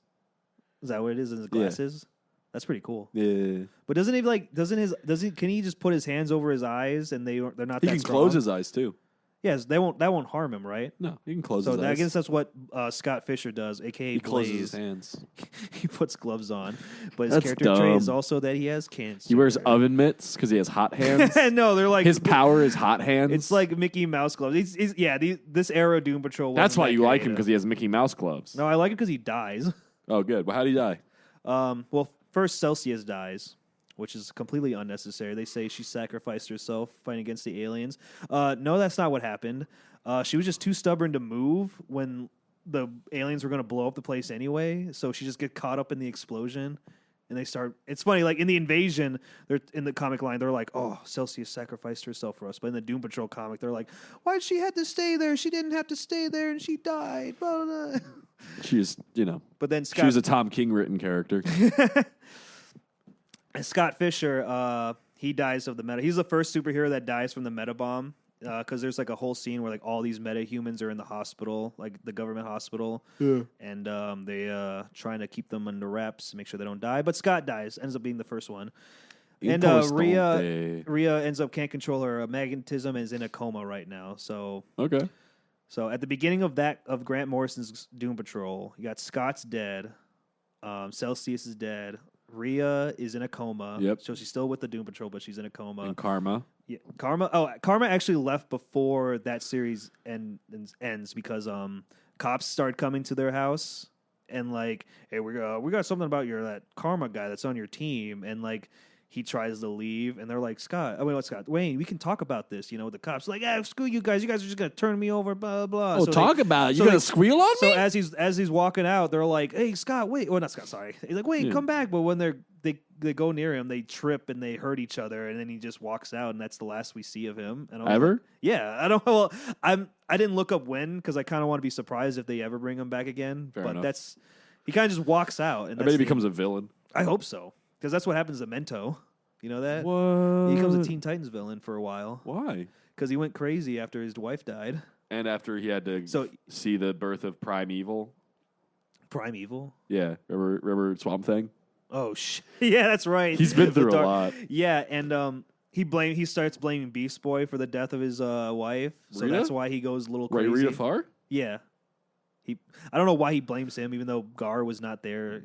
Is that what it is in his glasses? That's pretty cool. Yeah. But doesn't he can he just put his hands over his eyes and they're not He that can strong? close his eyes too. Yes, that won't harm him, right? No, he can close So his I eyes. guess that's what Scott Fisher does, aka He Blaze. closes his hands. He puts gloves on, but his That's character trait is dumb. also that he has cancer. He wears oven mitts because he has hot hands. No, they're like His power is hot hands. It's like Mickey Mouse gloves. This era Doom Patrol. That's wasn't why that you like him creative. because he has Mickey Mouse gloves. No, I like it because he dies. Oh, good. Well, how did he die? Well, first Celsius dies, which is completely unnecessary. They say she sacrificed herself fighting against the aliens. No, that's not what happened. She was just too stubborn to move when the aliens were going to blow up the place anyway. So she just get caught up in the explosion. And they start. It's funny, like in the invasion, they're in the comic line. They're like, "Oh, Celsius sacrificed herself for us." But in the Doom Patrol comic, they're like, "Why'd she have to stay there? She didn't have to stay there, and she died." Blah, blah, blah. She's, But then she was a Tom King written character. Scott Fisher, he dies of the meta. He's the first superhero that dies from the meta bomb. Because there's like a whole scene where like all these meta humans are in the hospital, like the government hospital, and they trying to keep them under wraps, make sure they don't die. But Scott dies, ends up being the first one, and Rhea ends up can't control her magnetism and is in a coma right now. So Okay. So at the beginning of Grant Morrison's Doom Patrol, you got Scott's dead, Celsius is dead, Rhea is in a coma. Yep. So she's still with the Doom Patrol, but she's in a coma. And Karma. Yeah, Karma actually left before that series ends because cops started coming to their house and like, hey, we got something about that Karma guy that's on your team, and like he tries to leave and they're like, Wayne, we can talk about this, the cops like, screw you guys are just gonna turn me over, blah blah. Oh, So talk about it. You so gonna they- squeal on So me? as he's walking out, they're like, "Hey, Scott, wait!" Well, not Scott. Sorry. He's like, "Wait, Yeah. come back!" But when they go near him, they trip and they hurt each other, and then he just walks out, and that's the last we see of him. And I was Ever? like, yeah, I don't. Well, I didn't look up when because I kind of want to be surprised if they ever bring him back again. Fair but enough. he kind of just walks out, and I bet he becomes a villain. I hope so because that's what happens to Mento. You know that What? he becomes a Teen Titans villain for a while Why? because he went crazy after his wife died. And after he had to So- see the birth of Primeval. Primeval. Yeah. Remember Swamp Thing? Oh yeah, that's right. He's been The through a dark- lot. Yeah, and he starts blaming Beast Boy for the death of his wife. So Rita? that's why he goes a little Right, crazy. Rita Farr? Yeah. I don't know why he blames him, even though Gar was not there,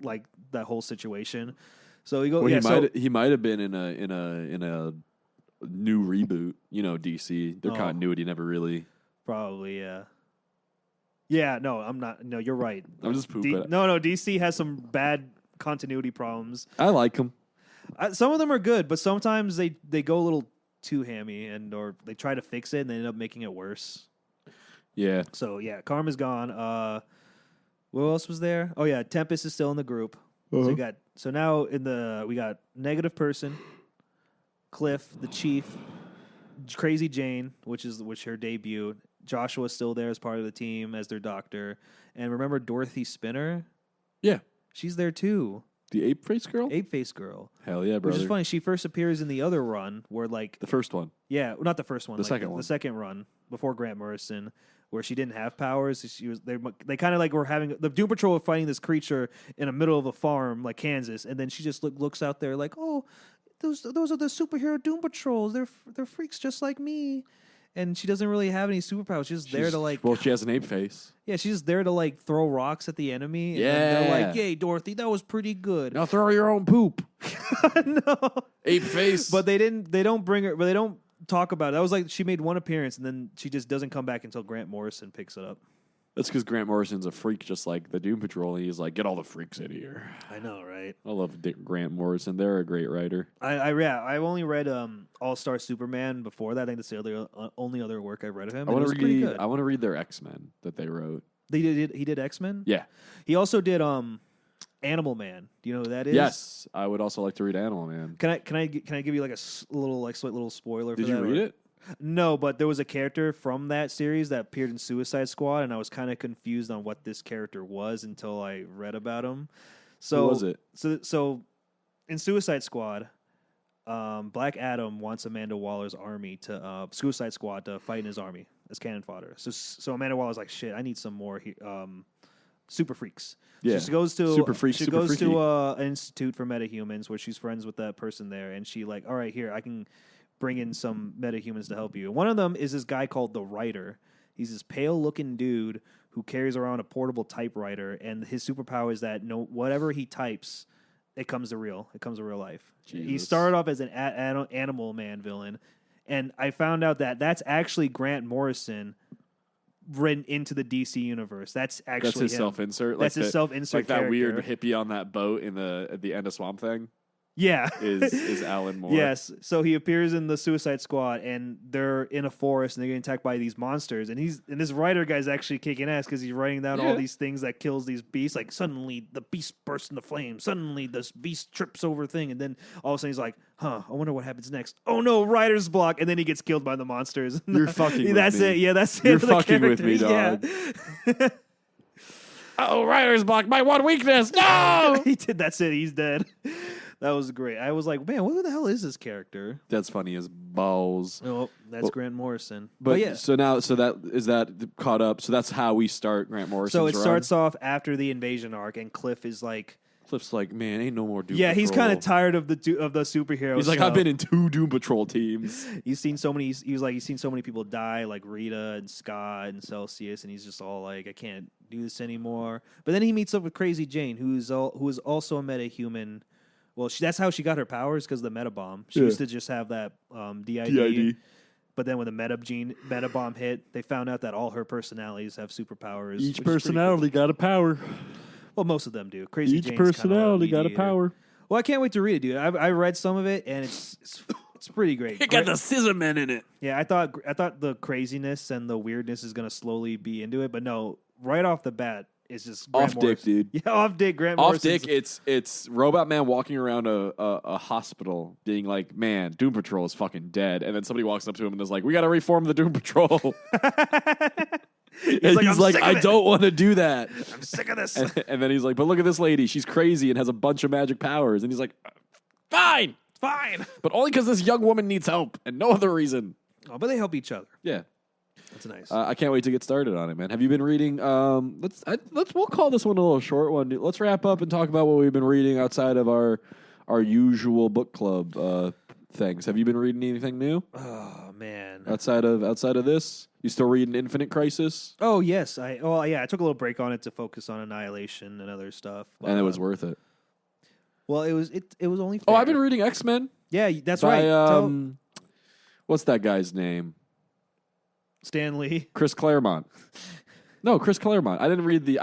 like that whole situation. So he goes. Well, he might have been in a new reboot. DC. Their Oh. continuity never really. Probably, yeah. Yeah, no, I'm not. No, you're right. I'm just pooping. No, DC has some bad continuity problems. I like him. Some of them are good, but sometimes they go a little too hammy, or they try to fix it and they end up making it worse. Yeah. So yeah, Karma's gone. What else was there? Oh yeah, Tempest is still in the group. So now we got Negative Person, Cliff, the Chief, Crazy Jane, which her debut. Joshua's still there as part of the team as their doctor. And remember Dorothy Spinner? Yeah. She's there too. The ape face girl? Ape Face Girl. Hell yeah, brother. Which is funny. She first appears in the other run where like The first one. yeah, not the first one. The like second one. The second run before Grant Morrison, where she didn't have powers. They kind of like were having the Doom Patrol were fighting this creature in the middle of a farm like Kansas, and then she just looks out there like, oh, those are the superhero Doom Patrols. They're freaks just like me. and she doesn't really have any superpowers. She's just there to like. Well, she has an ape face. Yeah, she's just there to like throw rocks at the enemy. And Yeah. they're like, "Yay, Dorothy, that was pretty good." Now throw your own poop. No, Ape face. but they didn't. They don't bring her. But they don't talk about it. That was like she made one appearance and then she just doesn't come back until Grant Morrison picks it up. That's because Grant Morrison's a freak, just like the Doom Patrol. And he's like, get all the freaks in here. I know, right? I love Grant Morrison. They're a great writer. I've only read All Star Superman before that. I think that's the only other work I've read of him. I want to read. I want to read their X-Men that they wrote. He did X-Men. Yeah. He also did Animal Man. Do you know who that is? Yes, I would also like to read Animal Man. Can I give you like a little like slight little spoiler? Did for you that, read or- it? No, but there was a character from that series that appeared in Suicide Squad, and I was kind of confused on what this character was until I read about him. So Who was it? So in Suicide Squad, Black Adam wants Amanda Waller's army to Suicide Squad to fight in his army as cannon fodder. So Amanda Waller's like, shit, I need some more super freaks. Yeah. So she goes to Super freak, She super goes freaky. to an institute for metahumans where she's friends with that person there, and she like, all right, here I can bring in some metahumans to help you. One of them is this guy called the Writer. He's this pale-looking dude who carries around a portable typewriter, and his superpower is that whatever he types, it comes to real life. He Jesus. started off as an Animal Man villain, and I found out that that's actually Grant Morrison written into the DC universe. That's actually That's his him. self-insert. That's his self-insert Like that weird character. hippie on that boat at the end of Swamp Thing Yeah. is Alan Moore. Yes. So he appears in the Suicide Squad, and they're in a forest, and they're getting attacked by these monsters. And this writer guy's actually kicking ass because he's writing down all these things that kills these beasts. Like suddenly the beast bursts into flames. Suddenly this beast trips over thing, and then all of a sudden he's like, "Huh, I wonder what happens next." Oh no, writer's block, and then he gets killed by the monsters. You're fucking with That's me. it. Yeah, that's You're it. The fucking with me, character. dog. Oh, writer's block, my one weakness. No. He did. That's it. He's dead. That was great. I was like, man, who the hell is this character? That's funny as balls. Oh, that's Well, Grant Morrison. But yeah. so that caught up. So that's how we start Grant Morrison's So it run. starts off after the invasion arc, and Cliff is like, Cliff's like, man, ain't no more Doom yeah, Patrol. he's kind of tired of the superheroes. He's like, stuff. I've been in 2 Doom Patrol teams. He's seen so many. He's seen so many people die, like Rita and Scott and Celsius, and he's just all like, I can't do this anymore. But then he meets up with Crazy Jane, who is also a metahuman. Well, that's how she got her powers, because of the metabomb. She used to just have that DID. But then when the metabomb hit, they found out that all her personalities have superpowers. Each which is pretty personality got a power. cool. Well, most of them do. Crazy Each Jane's personality kinda got a mediator. power. Well, I can't wait to read it, dude. I read some of it, and it's pretty great. It got the scissor men in it. Yeah, I thought the craziness and the weirdness is gonna slowly be into it, but no, right off the bat, it's just Grant Off dick, Morrison. dude. Yeah, off dick. Grant Off Morrison's- dick, it's Robot Man walking around a hospital being like, man, Doom Patrol is fucking dead. And then somebody walks up to him and is like, we got to reform the Doom Patrol. He's and like, he's "I'm like, sick of I it. don't want to do that. I'm sick of this. And then he's like, but look at this lady. She's crazy and has a bunch of magic powers. And he's like, fine. Fine. But only because this young woman needs help and no other reason. Oh, but they help each other. Yeah. That's nice. I can't wait to get started on it, man. Have you been reading? We'll call this one a little short one. Let's wrap up and talk about what we've been reading outside of our usual book club things. Have you been reading anything new Oh man. outside of this? You still reading Infinite Crisis? Oh yes. I took a little break on it to focus on Annihilation and other stuff. And it was worth it. Well, it was only. Oh, Fair. I've been reading X-Men. Yeah, that's by, right. What's that guy's name? Stan Lee. Chris Claremont. No, Chris Claremont. I didn't read the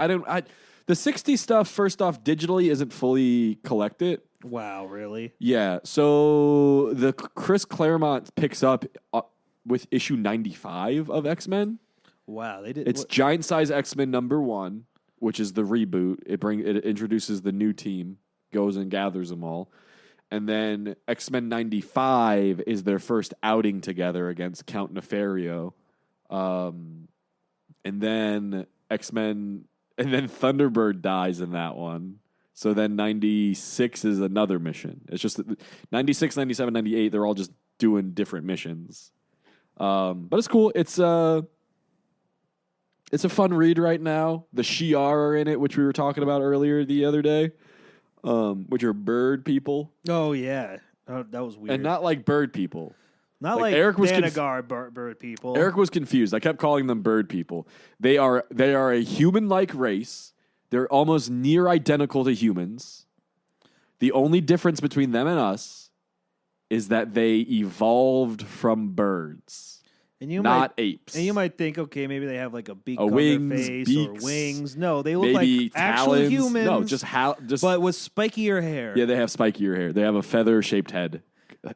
60s stuff, first off, digitally isn't fully collected. Wow, really? Yeah. So the Chris Claremont picks up with issue 95 of X-Men. Wow, they did. It's Giant Size X-Men #1, which is the reboot. It introduces the new team, goes and gathers them all. And then X-Men 95 is their first outing together against Count Nefario. And then Thunderbird dies in that one. So then 96 is another mission. It's just 96, 97, 98, they're all just doing different missions. But it's cool. It's a fun read right now. The Shi'ar are in it, which we were talking about earlier the other day, which are bird people. Oh yeah, that was weird. And not like bird people. Not like Eric was Danagar bird people. Eric was confused. I kept calling them bird people. They are a human-like race. They're almost near identical to humans. The only difference between them and us is that they evolved from birds, not apes. And you might think, okay, maybe they have like a beak on wings, their face beaks, or wings. No, they look maybe like actual talons. humans. No, just but with spikier hair. Yeah, they have spikier hair. They have a feather-shaped head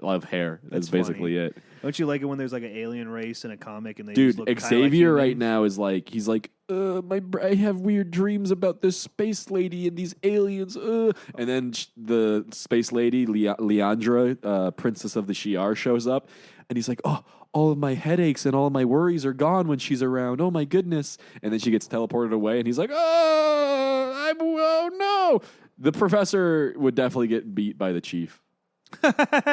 of hair. That's basically it. Don't you like it when there's like an alien race in a comic and they Dude, just look Xavier like right now is like, he's like, I have weird dreams about this space lady and these aliens. And then the space lady, Leandra, Princess of the Shi'ar, shows up, and he's like, oh, all of my headaches and all of my worries are gone when she's around. Oh my goodness! And then she gets teleported away, and he's like, oh no! The professor would definitely get beat by the chief.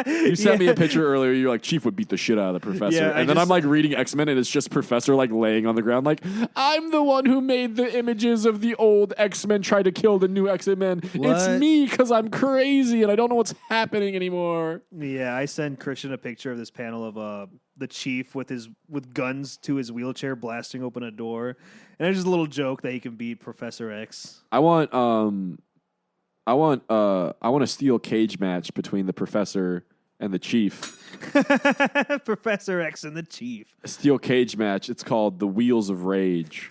You sent me a picture earlier. You're like, Chief would beat the shit out of the professor. Yeah, and then I'm like reading X-Men, and it's just Professor like laying on the ground like, I'm the one who made the images of the old X-Men try to kill the new X-Men. It's me because I'm crazy and I don't know what's happening anymore. Yeah, I sent Christian a picture of this panel of the Chief with guns to his wheelchair blasting open a door. And it's just a little joke that he can beat Professor X. I want a steel cage match between the Professor and the Chief. Professor X and the Chief. A steel cage match. It's called the Wheels of Rage.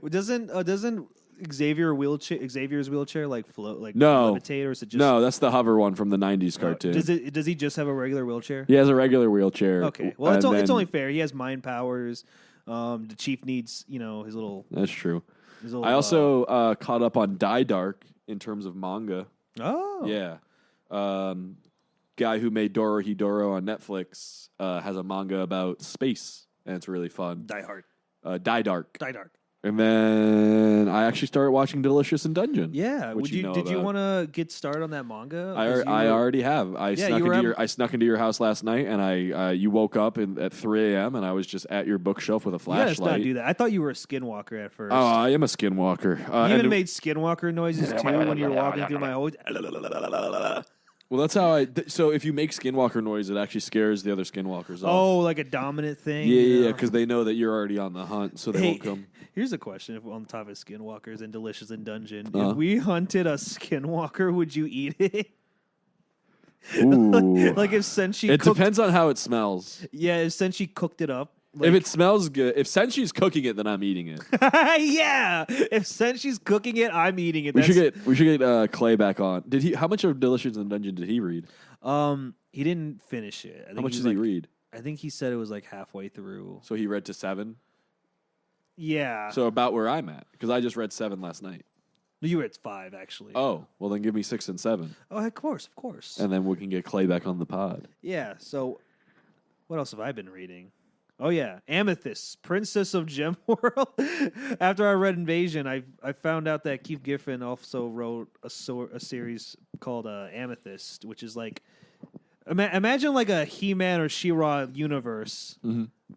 Doesn't Xavier's wheelchair like float like no levitate, or is it just no? That's the hover one from the '90s cartoon. Does he just have a regular wheelchair? He has a regular wheelchair. Okay, well it's only fair. He has mind powers. The Chief needs his little. That's true. I also caught up on Die Dark in terms of manga. Oh. Yeah. Guy who made Dorohedoro on Netflix has a manga about space, and it's really fun. Die Hard. Die Dark. Die Dark. And then I actually started watching Delicious in Dungeon. Yeah. Did you want to get started on that manga? I already have. I snuck into your house last night, and you woke up at 3 a.m. and I was just at your bookshelf with a flashlight. Let's not do that. I thought you were a skinwalker at first. Oh, I am a skinwalker. You even made skinwalker noises too when you were walking through my whole. Well, that's how so if you make skinwalker noise, it actually scares the other skinwalkers off. Oh, like a dominant thing? Yeah, because they know that you're already on the hunt, so they won't come. Here's a question: if on top of skinwalkers and Delicious in Dungeon, if we hunted a skinwalker, would you eat it? Ooh. Like if Senshi It depends on how it smells. Yeah, if Senshi cooked it up. If it smells good, if Senshi's cooking it, then I'm eating it. Yeah, if Senshi's cooking it, I'm eating it. We should get Clay back on. Did he? How much of Delicious in Dungeon did he read? He didn't finish it. How much did he read? I think he said it was like halfway through. So he read to 7. Yeah. So about where I'm at, because I just read 7 last night. You were at 5 actually. Oh, well then give me 6 and 7. Oh, of course. And then we can get Clay back on the pod. Yeah. So, what else have I been reading? Oh yeah, Amethyst, Princess of Gemworld. After I read Invasion, I found out that Keith Giffen also wrote a series called Amethyst, which is like imagine like a He-Man or She-Ra universe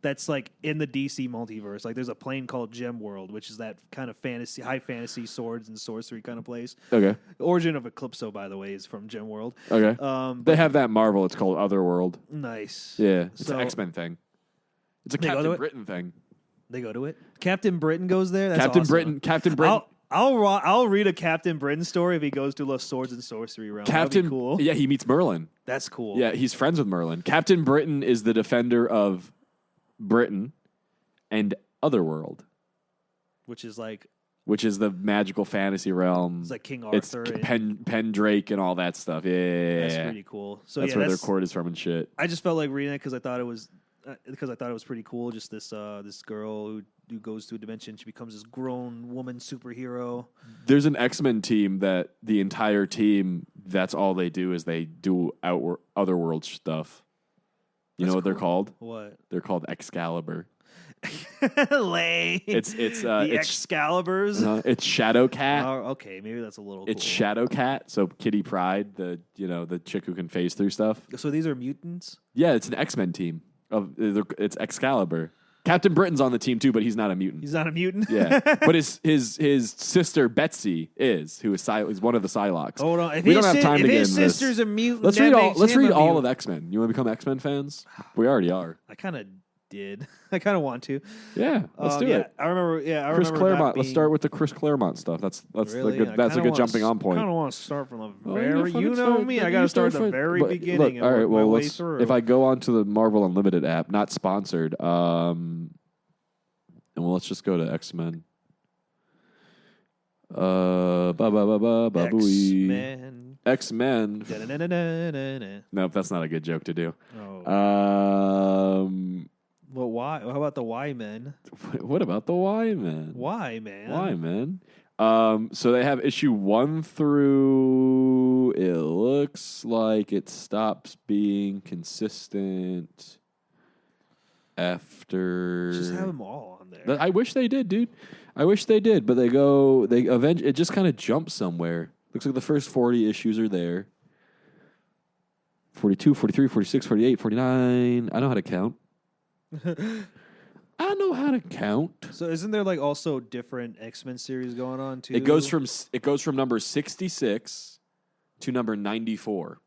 that's like in the DC multiverse. Like there's a plane called Gemworld, which is that kind of fantasy, high fantasy swords and sorcery kind of place. Okay. The origin of Eclipso, by the way, is from Gemworld. Okay. They have that Marvel. It's called Otherworld. Nice. Yeah, it's an X-Men thing. It's a Captain Britain thing. They go to it. Captain Britain goes there. That's Captain awesome. Britain. I'll read a Captain Britain story if he goes to the swords and sorcery realm. That'd be cool. Yeah, he meets Merlin. That's cool. Yeah, he's friends with Merlin. Captain Britain is the defender of Britain and Otherworld, which is the magical fantasy realm. It's like King Arthur. It's Pendrake and all that stuff. Yeah, that's pretty cool. So that's where their court is from and shit. I just felt like reading it because I thought it was pretty cool. Just this girl who goes to a dimension, she becomes this grown woman superhero. There's an X-Men team that the entire team, that's all they do is they do otherworld stuff. You know what they're called? What? They're called Excalibur. Lame. It's Excaliburs. It's Shadowcat. Oh, okay, maybe that's a little. It's cool. Shadowcat. So Kitty Pryde, the chick who can phase through stuff. So these are mutants. Yeah, it's an X-Men team. It's Excalibur. Captain Britain's on the team too, but he's not a mutant. He's not a mutant. Yeah, but his sister Betsy is one of the Psylocks. Hold on, if we don't have time to get his into this. sister's a mutant, Let's that read all. makes Let's him read a all of mutant. X-Men. You want to become X-Men fans? We already are. I kind of did. I kind of want to. Yeah, let's do it. I remember. Yeah, I Chris remember. Claremont. Let's start with the Chris Claremont stuff. That's Really? the good. That's a good jumping on point. I kind of want to start from the Oh, very. fucking You know start- me. you I got to start at the from- very but beginning look, and all right, work my well, way let's. through. If I go onto the Marvel Unlimited app, not sponsored, and well, let's just go to X-Men. X-Men. X-Men. Da-na-na-na-na-na. Nope, that's not a good joke to do. Oh. Well, why? How about the Y Men? What about the Y-Men? Why, man? Y-Men. So they have issue 1 through. It looks like it stops being consistent after. Just have them all on there. I wish they did, dude. I wish they did, but it just kind of jumps somewhere. Looks like the first 40 issues are there. 42, 43, 46, 48, 49. I know how to count. I know how to count. So isn't there like also different X-Men series going on too? It goes from number 66 to number 94.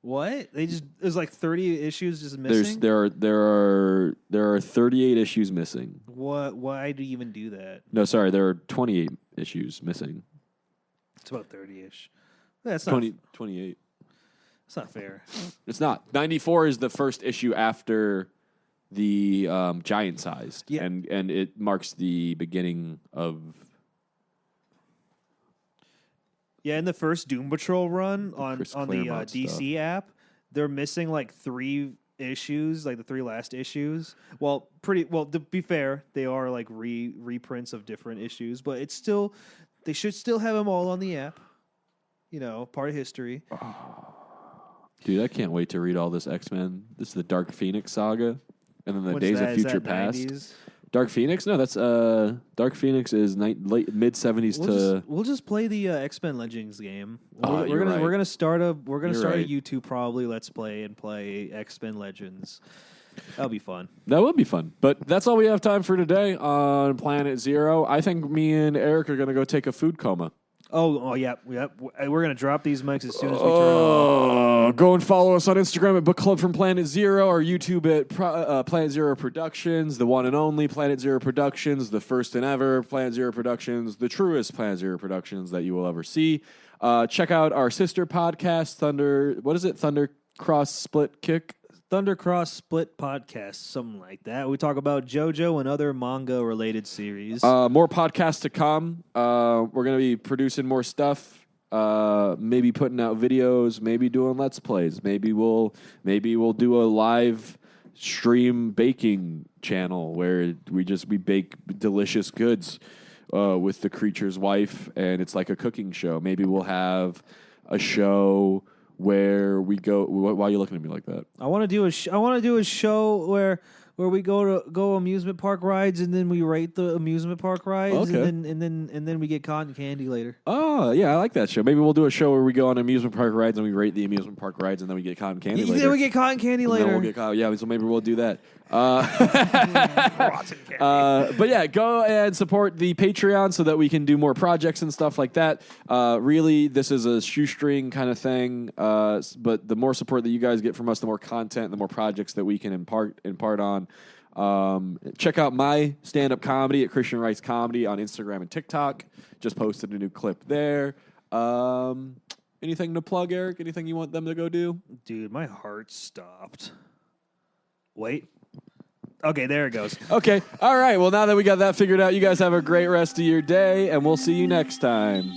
What? There's like 30 issues just missing? There are 38 issues missing. What? Why do you even do that? No, sorry, there are 28 issues missing. It's about 30-ish. That's not 28. It's not fair. It's not. 94 is the first issue after the giant sized. Yeah. And it marks the beginning of. Yeah, in the first Doom Patrol run on Chris the Claremont DC app, they're missing like 3 issues, like the 3 last issues. Well, to be fair, they are like reprints of different issues, but it's still, they should still have them all on the app. You know, part of history. Dude, I can't wait to read all this X-Men. This is the Dark Phoenix saga. And then the What's Days that? of Is Future that Past. 90s? Dark Phoenix? No, that's Dark Phoenix is late mid 70s We'll just play the X-Men Legends game. Oh, We're you're gonna right. start a right. YouTube probably Let's Play and play X-Men Legends. That'll be fun. That would be fun. But that's all we have time for today on Planet Zero. I think me and Eric are going to go take a food coma. Oh yeah. We're gonna drop these mics as soon as we turn off. Go and follow us on Instagram at Book Club from Planet Zero, our YouTube at Planet Zero Productions, the one and only Planet Zero Productions, the first and ever Planet Zero Productions, the truest Planet Zero Productions that you will ever see. Check out our sister podcast, Thunder Cross Split Kick. Thundercross Split Podcast, something like that. We talk about JoJo and other manga related series. More podcasts to come. We're going to be producing more stuff. Maybe putting out videos. Maybe doing Let's Plays. Maybe we'll do a live stream baking channel where we bake delicious goods with the creature's wife, and it's like a cooking show. Maybe we'll have a show where we go. Why are you looking at me like that? I want to do a show where we go amusement park rides and then we rate the amusement park rides. Okay. and then we get cotton candy later. Oh, yeah, I like that show. Maybe we'll do a show where we go on amusement park rides and we rate the amusement park rides and then we get cotton candy later. Then we get cotton candy And then later. we'll get yeah, so maybe we'll do that. Rotten candy. But yeah, go and support the Patreon so that we can do more projects and stuff like that. Really, this is a shoestring kind of thing. But the more support that you guys get from us, the more content, the more projects that we can impart on. Check out my stand-up comedy at Christian Writes Comedy on Instagram and TikTok. Just posted a new clip there. Anything to plug, Eric? Anything you want them to go do? Dude, my heart stopped. Wait. Okay, there it goes. Okay. All right. Well, now that we got that figured out, you guys have a great rest of your day, and we'll see you next time.